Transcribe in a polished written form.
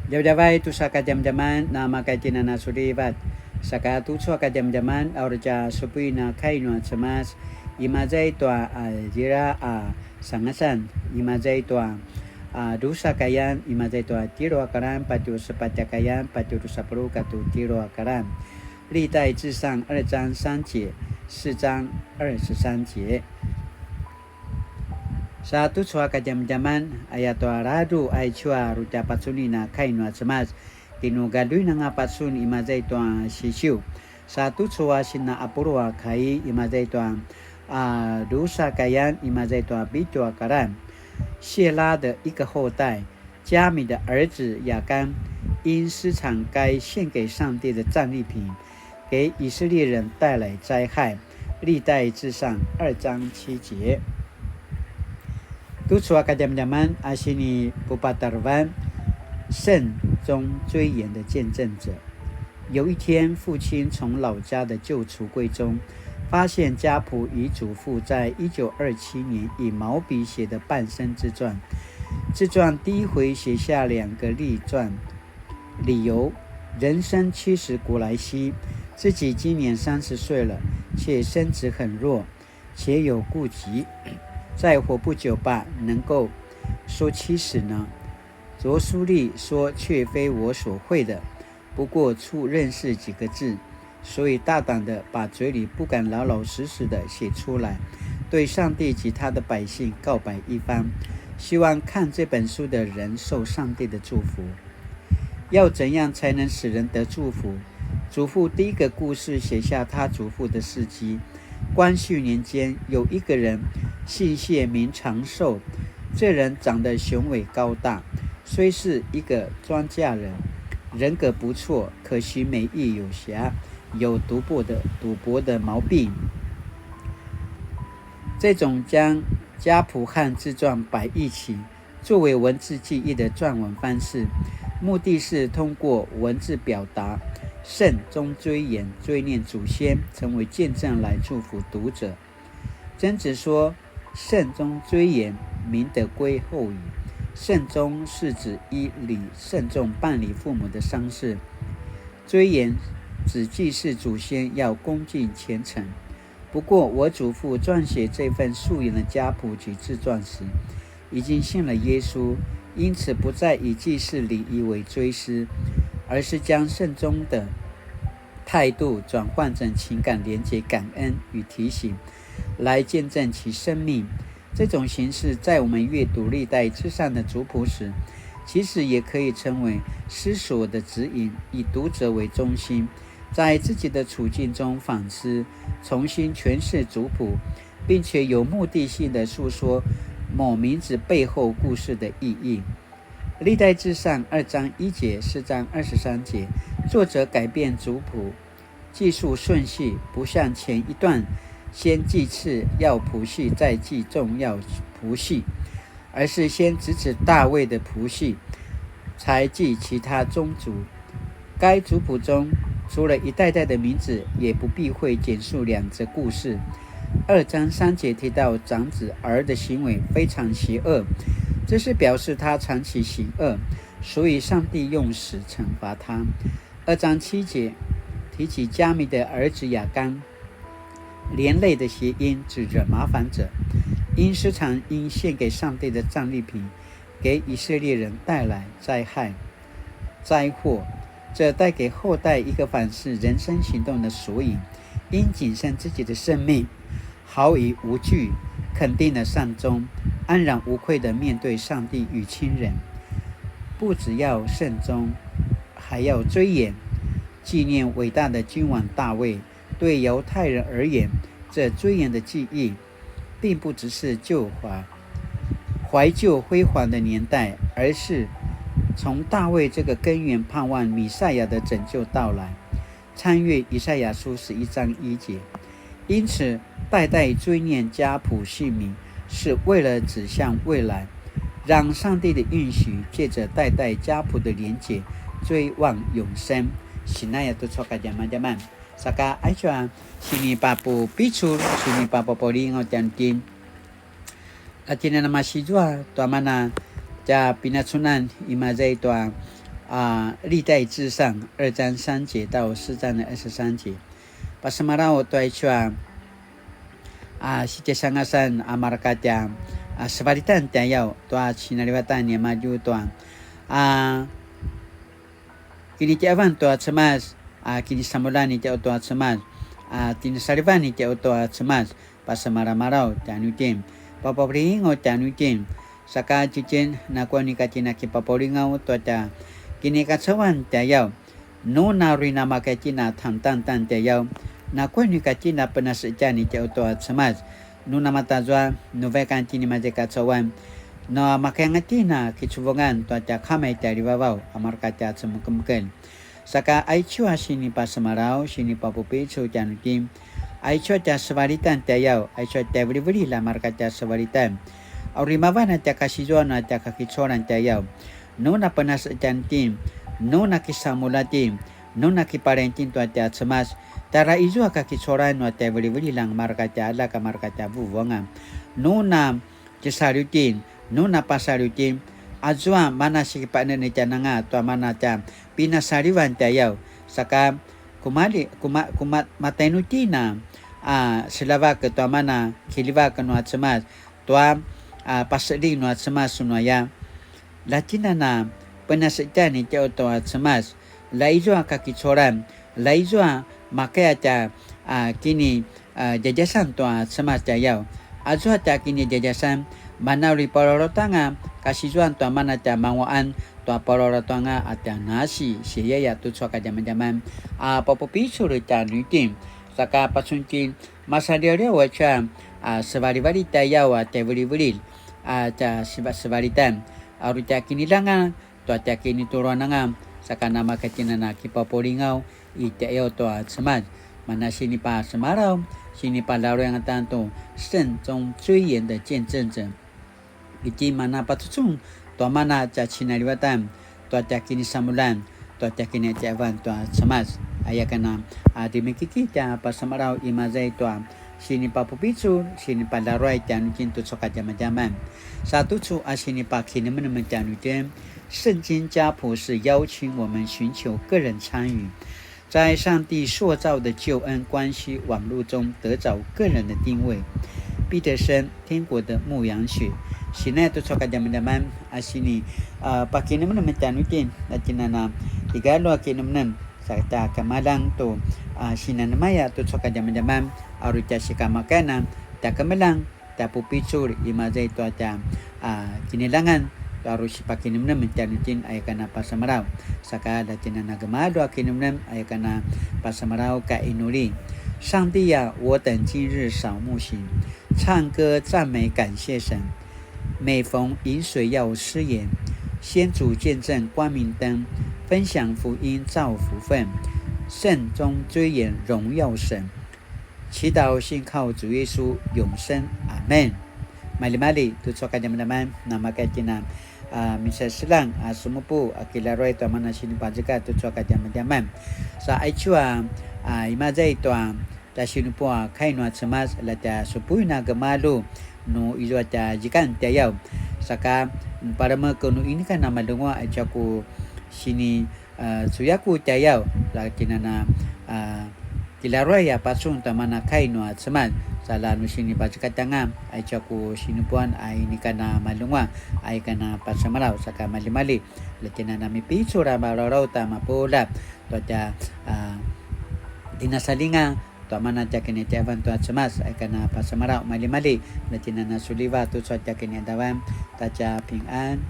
Jauh-jauh tu saka jam-jaman nama kaitina na suribat. Saka tu saka jam-jaman aurja supui na kainu cemas. Imazai tua jira sangasan. Imazai tua dusa kayan. Imazai tua tiro akaran patu sepatya kayan patu dusa peru katu tiro akaran. 历代至上2章3节，4章23节。Satu cua kajam-jaman ayat radu ay cua ruja patsuni na kainu cemas tinu gadui na ngapatsun imazai tua sisiu. Satu cua sina apurwa kai imazai tua dusa kayan imazai tua bitu akaran。谢拉的一个后代，加米的儿子亚干，因私藏该献给上帝的战利品，给以色列人带来灾害。历代至上2章7节。Tutsua kajam-jaman asini pupatarvan， 慎终追远的见证者。有一天，父亲从老家的旧橱柜中发现家谱与祖父在1927年以毛笔写的半生自传。自传第一回写下2个立传，理由：人生70古来稀，自己今年30岁了，且身子很弱，且有痼疾，再活不久吧，能够说70呢？卓书立说，却非我所会的，不过初认识几个字，所以大胆的把嘴里不敢老老实实的写出来，对上帝及他的百姓告白一番，希望看这本书的人受上帝的祝福。要怎样才能使人得祝福？祖父第一个故事写下他祖父的事迹。光绪年间，有一个人姓谢名长寿，这人长得雄伟高大，虽是一个庄稼人，人格不错，可惜美意有瑕，有赌博的毛病。这种将家谱和自传摆一起，作为文字记忆的撰文方式，目的是通过文字表达慎终追远，追念祖先，成为见证来祝福读者。曾子说，慎终追远，民得归后语。慎终是指依礼慎重办理父母的丧事，追远指祭祀祖先要恭敬虔诚。不过我祖父撰写这份素颜的家谱及自传时，已经信了耶稣，因此不再以祭祀礼仪为追思，而是将慎终的态度转换成情感连结、感恩与提醒，来见证其生命。这种形式在我们阅读历代至上的族谱时，其实也可以成为思索的指引，以读者为中心，在自己的处境中反思，重新诠释族谱，并且有目的性的述说某名字背后故事的意义。历代至上2章1节、4章23节，作者改变族谱记述顺序，不像前一段先记次要谱系，再记重要谱系，而是先直指大卫的谱系，才记其他宗族。该族谱中除了一代代的名字，也不避讳简述2则故事。2章3节提到长子儿的行为非常邪恶，这是表示他长期行恶，所以上帝用死惩罚他。2章7节提起加米的儿子亚干，连累的谐音指惹麻烦者，因私藏应献给上帝的战利品，给以色列人带来灾祸，这带给后代一个反思人生行动的索引，应谨慎自己的生命，毫以无惧，肯定了善终，安然无愧地面对上帝与亲人。不只要慎终，还要追远，纪念伟大的君王大卫。对犹太人而言，这追远的记忆并不只是怀旧辉煌的年代，而是从大卫这个根源盼望弥赛亚的拯救到来。参阅以赛亚书11章1节。因此代代追念家谱姓名，是为了指向未来，让上帝的应许借着代代家谱的连结，追望永生。Sinaya tu soka jaman-jaman saka aiswa sini papu picu sini papu poli ngotian tin atina nama sijua tua mana ja pinatsunan imazai tua 历代志上2章3节到4章的23节。Pasamarao to ay chua si Tisangasan Markatya Sabaritan tayaw to sinalibatan niya maju to kini tiawan to semas kini samulani tiaw to semas tinasaribani tiaw to semas pasamaramarao tanutim paparingo tanutim saka cicin nakuan nikatina kipaporingaw to ta kini katsawan tayaw no na rin na makatina tamtan tayaw nakuan nikatina penasjani tiaw to semas no namatazwa no vakanti ni majekatsawan no makayangatina kitsubongan to ta kamay taribabaw amarkatya semukemken saka aichua sini pasamarao sini papupicho tanutim aichua ta sabaritan tayaw aichua ta beri la markatya sabaritan Aurimavan at yakasizuan at yakakitsoran tayaw. No na panas jantim, no na kisamulatim, no na kiparentin to at samas. Tara izu akakitsoran no at beri lang markatya ala ka markatya buwanga. No na kisarutin, no na pasarutin. Azwa mana sikipanan ni nga to mana ta pinasariwan tayaw. Saka kumat matainutina silava ke to mana kiliva ke no at samas. To pasadi no at semas no ya latina na penasjani ni teo to at semas laizo kakitsoran laizo makaya ta kini jajasan to at semas tayaw azo ta kini jajasan manauri pororotanga kasizuan to mana ta mangwaan to pororotanga at nasi siya ya to soka jaman-jaman papopiso ta nutim saka pasuntin masadia wacha sebari-bari tayaw at beri-beri ta sebaritan aruta kinilangan to ta kini turuananga saka nama katina na kipaporingau itayo to at semat mana sini pa semarau sini pa laro yang tanto sen zong zui yan de jian zhen zhen iti mana patutung to mana ta sinaliwatan to ta kini samulan to ta kini jawan to at semat ayakana dimikiki ta pa semarau imazai to sini pa pupicu sini pa laroy tianu kintu soka jaman-jaman satu处sini pa kini menemen tianu tem 圣经家谱是邀请我们寻求个人参与在上帝塑造的救恩关系网络中得找个人的定位彼得森天国的牧羊曲 sini tu soka jaman-jaman sini pa kini menemen tianu tem natinana igalo kini menem sakta kamalang tu sinanamaya tu soka jaman-jaman aruca sika makanan tak kemelang tak pupicur imazai tu aja kinilangan tu arus pakinimnem mencanitin ayakana pasamarau saka datina nagamado akinimnem ayakana pasamarau ka inuri 上帝呀，我等今日扫墓行，唱歌赞美感谢神。每逢饮水要施言，先主见证光明灯，分享福音造福分，圣中追言荣耀神。祈祷信靠主耶稣永生，阿门。Mali-mali tu soka teman-teman nama kajian misal selang sumupu akilaroi tu mana sini pajaka tu soka teman-teman sa aichua imazai tu ta sini po kainwa semas lata supuina gemalu no izo ta jikan tayau saka para mekonu ini kan nama dengwa aichaku sini suyaku tayau lakinana kilaroi ya pasun ta mana kainwa semas sala nu sini pajaka tanga aichaku sini puan ai ni kana malungwa ai kana pasamarau saka mali-mali latina nami pichura marorau ta mapola to ta dinasalinga to mana ta kini tavan to semas ai kana pasamarau mali-mali latina na suliva tu so ta kini dawan ta cha ping an